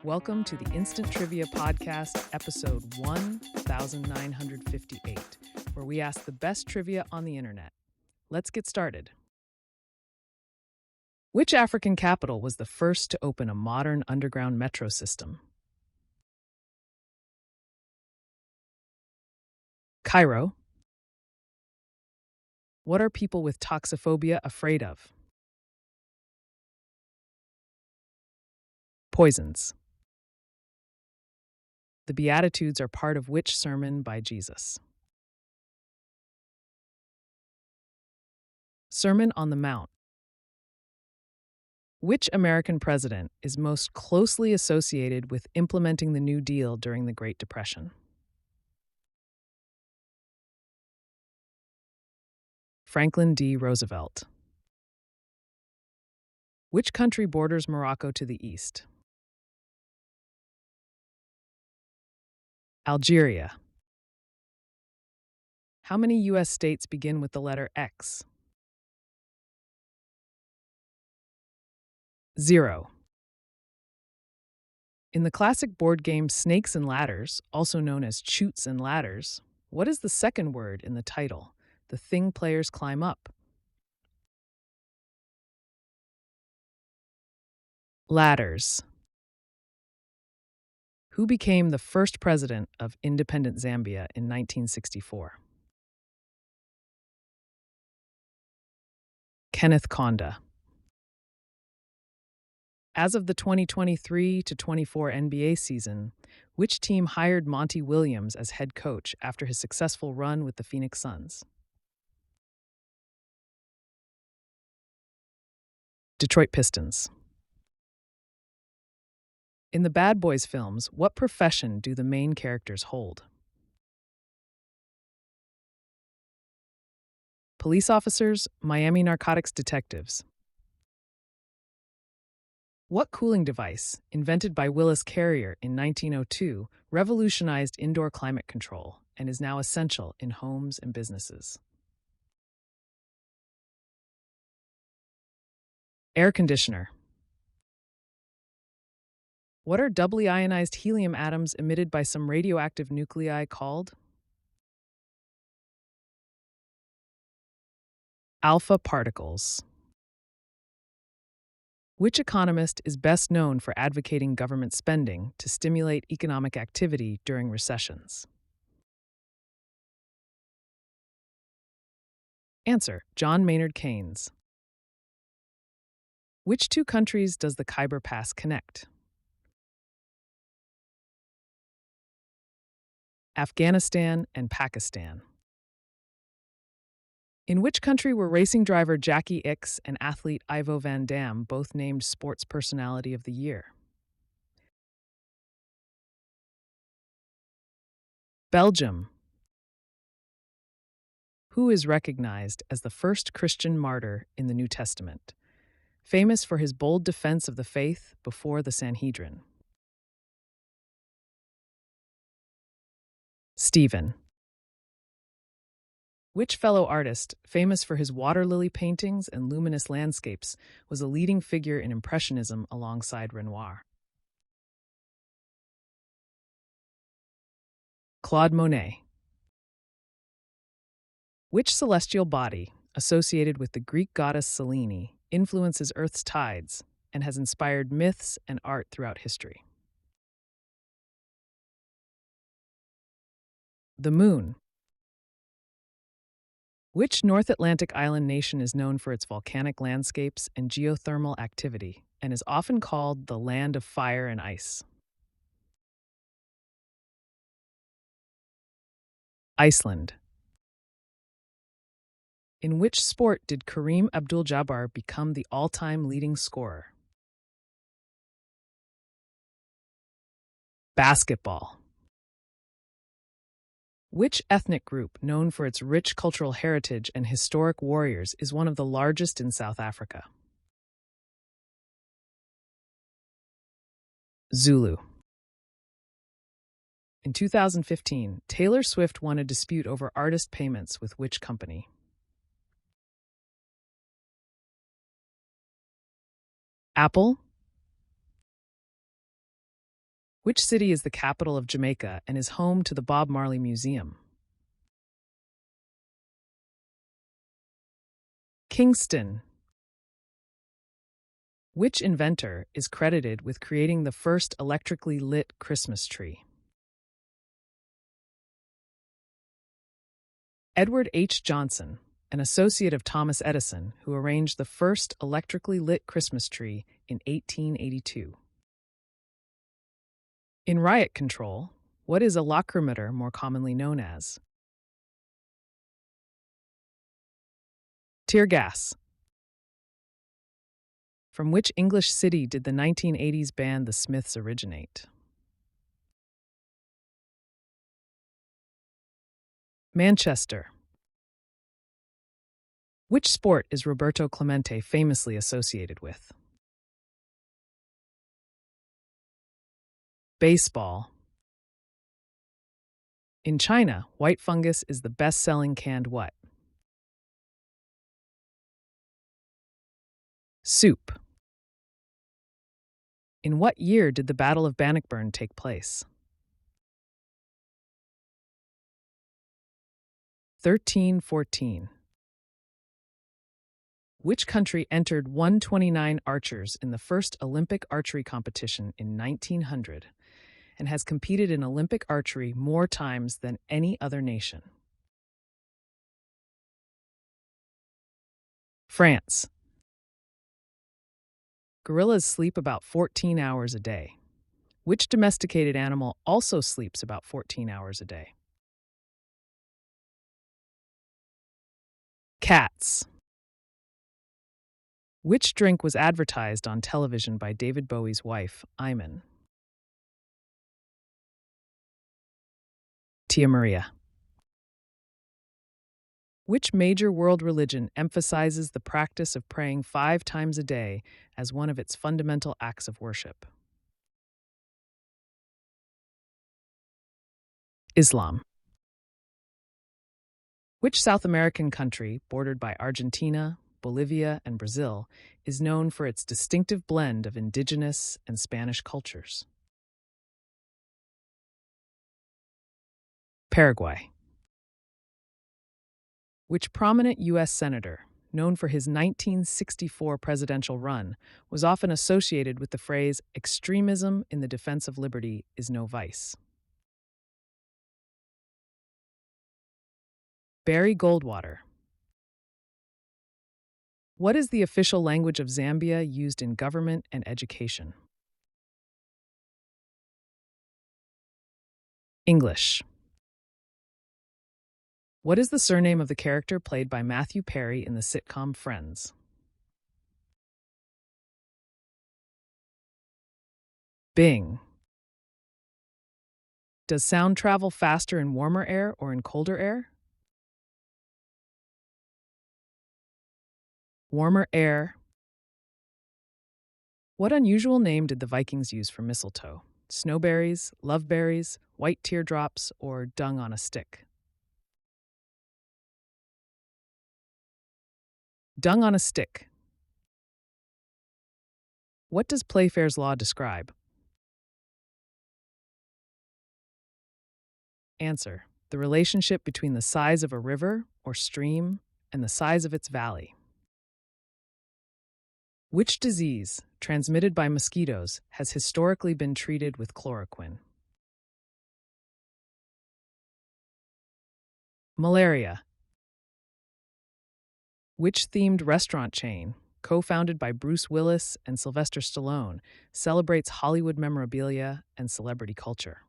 Welcome to the Instant Trivia Podcast, episode 1958, where we ask the best trivia on the internet. Let's get started. Which African capital was the first to open a modern underground metro system? Cairo. What are people with toxophobia afraid of? Poisons. The Beatitudes are part of which sermon by Jesus? Sermon on the Mount. Which American president is most closely associated with implementing the New Deal during the Great Depression? Franklin D. Roosevelt. Which country borders Morocco to the east? Algeria. How many U.S. states begin with the letter X? 0. In the classic board game Snakes and Ladders, also known as Chutes and Ladders, what is the second word in the title, the thing players climb up? Ladders. Who became the first president of independent Zambia in 1964? Kenneth Kaunda. As of the 2023 to 24 NBA season, which team hired Monty Williams as head coach after his successful run with the Phoenix Suns? Detroit Pistons. In the Bad Boys films, what profession do the main characters hold? Police officers, Miami narcotics detectives. What cooling device, invented by Willis Carrier in 1902, revolutionized indoor climate control and is now essential in homes and businesses? Air conditioner. What are doubly ionized helium atoms emitted by some radioactive nuclei called? Alpha particles. Which economist is best known for advocating government spending to stimulate economic activity during recessions? Answer: John Maynard Keynes. Which two countries does the Khyber Pass connect? Afghanistan and Pakistan. In which country were racing driver Jackie Ickx and athlete Ivo Van Dam both named Sports Personality of the Year? Belgium. Who is recognized as the first Christian martyr in the New Testament, famous for his bold defense of the faith before the Sanhedrin? Stephen. Which fellow artist, famous for his water lily paintings and luminous landscapes, was a leading figure in Impressionism alongside Renoir? Claude Monet. Which celestial body, associated with the Greek goddess Selene, influences Earth's tides and has inspired myths and art throughout history? The Moon. Which North Atlantic island nation is known for its volcanic landscapes and geothermal activity and is often called the land of fire and ice? Iceland. In which sport did Kareem Abdul-Jabbar become the all-time leading scorer? Basketball. Which ethnic group, known for its rich cultural heritage and historic warriors, is one of the largest in South Africa? Zulu. In 2015, Taylor Swift won a dispute over artist payments with which company? Apple. Which city is the capital of Jamaica and is home to the Bob Marley Museum? Kingston. Which inventor is credited with creating the first electrically lit Christmas tree? Edward H. Johnson, an associate of Thomas Edison, who arranged the first electrically lit Christmas tree in 1882. In riot control, what is a lacrimeter more commonly known as? Tear gas. From which English city did the 1980s band The Smiths originate? Manchester. Which sport is Roberto Clemente famously associated with? Baseball. In China, white fungus is the best-selling canned what? Soup. In what year did the Battle of Bannockburn take place? 1314. Which country entered 129 archers in the first Olympic archery competition in 1900 and has competed in Olympic archery more times than any other nation? France. Gorillas sleep about 14 hours a day. Which domesticated animal also sleeps about 14 hours a day? Cats. Which drink was advertised on television by David Bowie's wife, Iman? Tia Maria. Which major world religion emphasizes the practice of praying 5 times a day as one of its fundamental acts of worship? Islam. Which South American country, bordered by Argentina, Bolivia, and Brazil, is known for its distinctive blend of indigenous and Spanish cultures? Paraguay. Which prominent U.S. senator, known for his 1964 presidential run, was often associated with the phrase, "extremism in the defense of liberty is no vice"? Barry Goldwater. What is the official language of Zambia used in government and education? English. What is the surname of the character played by Matthew Perry in the sitcom Friends? Bing. Does sound travel faster in warmer air or in colder air? Warmer air. What unusual name did the Vikings use for mistletoe? Snowberries, loveberries, white teardrops, or dung on a stick? Dung on a stick. What does Playfair's law describe? Answer: the relationship between the size of a river or stream and the size of its valley. Which disease, transmitted by mosquitoes, has historically been treated with chloroquine? Malaria. Which themed restaurant chain, co-founded by Bruce Willis and Sylvester Stallone, celebrates Hollywood memorabilia and celebrity culture?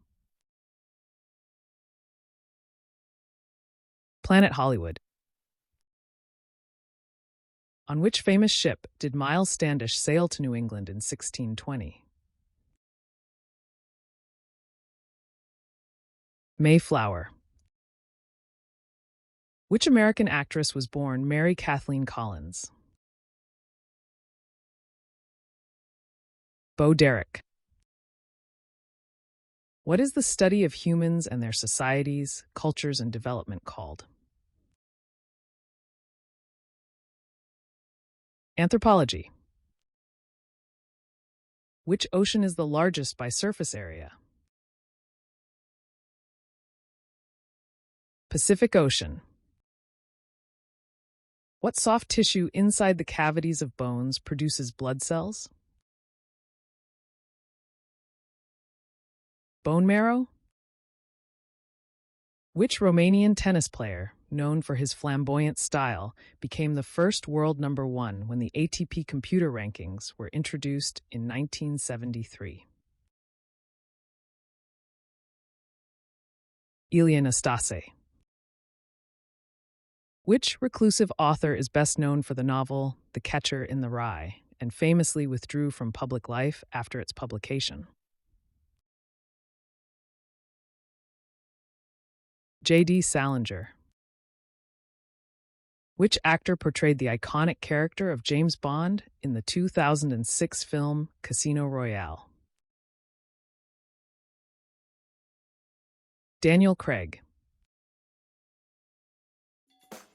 Planet Hollywood. On which famous ship did Miles Standish sail to New England in 1620? Mayflower. Which American actress was born Mary Kathleen Collins? Bo Derek. What is the study of humans and their societies, cultures, and development called? Anthropology. Which ocean is the largest by surface area? Pacific Ocean. What soft tissue inside the cavities of bones produces blood cells? Bone marrow? Which Romanian tennis player, known for his flamboyant style, became the first world number one when the ATP computer rankings were introduced in 1973? Ilie Nastase. Which reclusive author is best known for the novel The Catcher in the Rye and famously withdrew from public life after its publication? J.D. Salinger. Which actor portrayed the iconic character of James Bond in the 2006 film Casino Royale? Daniel Craig.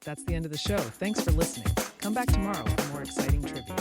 That's the end of the show. Thanks for listening. Come back tomorrow for more exciting trivia.